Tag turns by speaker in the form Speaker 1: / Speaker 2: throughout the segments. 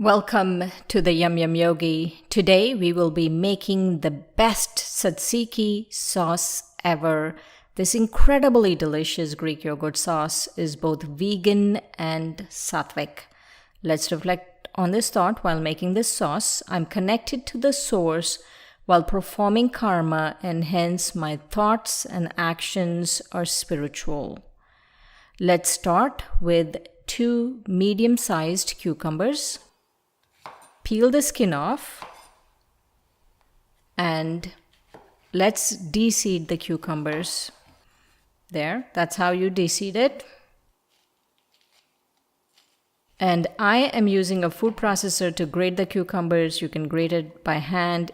Speaker 1: Welcome to the Yum Yum Yogi. Today we will be making the best tzatziki sauce ever. This incredibly delicious Greek yogurt sauce is both vegan and sattvic. Let's reflect on this thought while making this sauce. I'm connected to the source while performing karma, and hence my thoughts and actions are spiritual. Let's start with 2 medium-sized cucumbers. Peel the skin off and let's de-seed the cucumbers. There, that's how you de-seed it. And I am using a food processor to grate the cucumbers. You can grate it by hand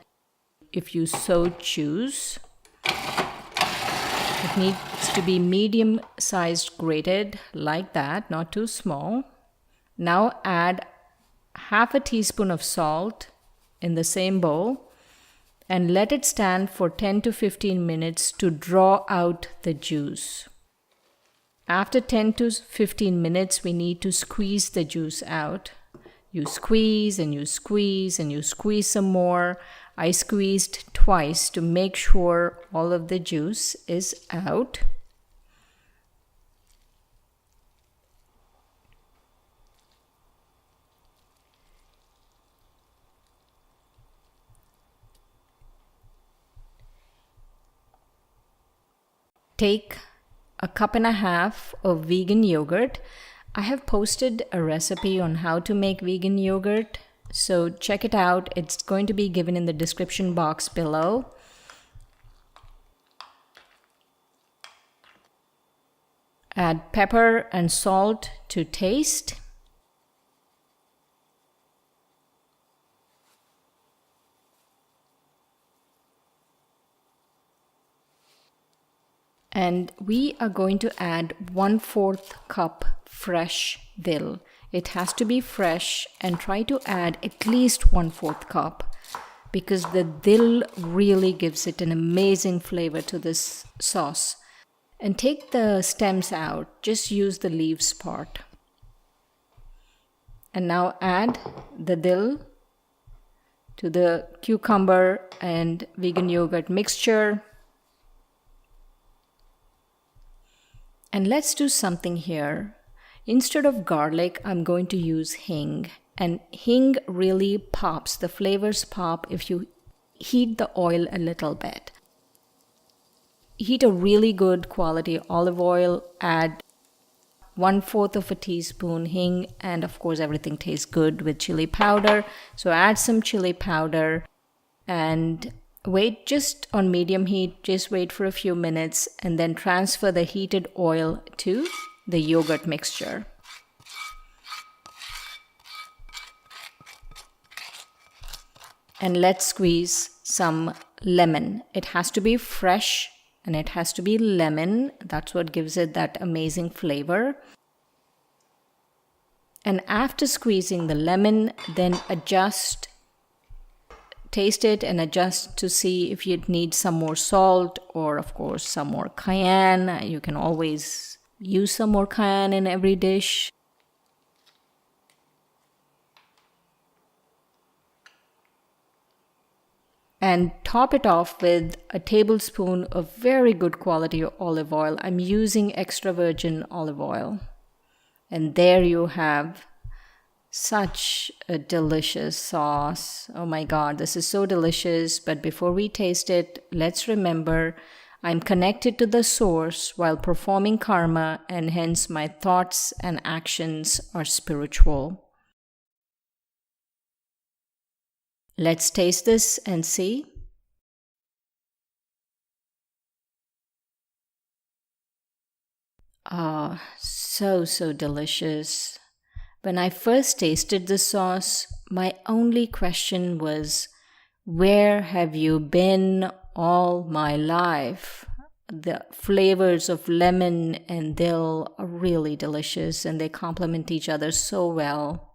Speaker 1: if you so choose. It needs to be medium-sized grated like that, not too small. Now add half a teaspoon of salt in the same bowl and let it stand for 10 to 15 minutes to draw out the juice. After 10 to 15 minutes, we need to squeeze the juice out. You squeeze and you squeeze and you squeeze some more. I squeezed twice to make sure all of the juice is out. Take a cup and a half of vegan yogurt. I have posted a recipe on how to make vegan yogurt, so check it out. It's going to be given in the description box below. Add pepper and salt to taste. And we are going to add 1/4 cup fresh dill. It has to be fresh, and try to add at least 1/4 cup because the dill really gives it an amazing flavor to this sauce. And take the stems out, just use the leaves part. And now add the dill to the cucumber and vegan yogurt mixture. And let's do something here. Instead of garlic, I'm going to use hing. And hing really pops. The flavors pop if you heat the oil a little bit. Heat a really good quality olive oil. Add 1/4 of a teaspoon hing. And of course, everything tastes good with chili powder. So add some chili powder and wait just on medium heat, just wait for a few minutes and then transfer the heated oil to the yogurt mixture. And let's squeeze some lemon. It has to be fresh and it has to be lemon. That's what gives it that amazing flavor. And after squeezing the lemon, then taste it and adjust to see if you need some more salt or of course some more cayenne. You can always use some more cayenne in every dish. And top it off with a tablespoon of very good quality olive oil. I'm using extra virgin olive oil. And there you have such a delicious sauce. Oh my God, this is so delicious. But before we taste it, let's remember I'm connected to the source while performing karma, and hence my thoughts and actions are spiritual. Let's taste this and see. Ah, so delicious. When I first tasted the sauce, my only question was, where have you been all my life? The flavors of lemon and dill are really delicious and they complement each other so well.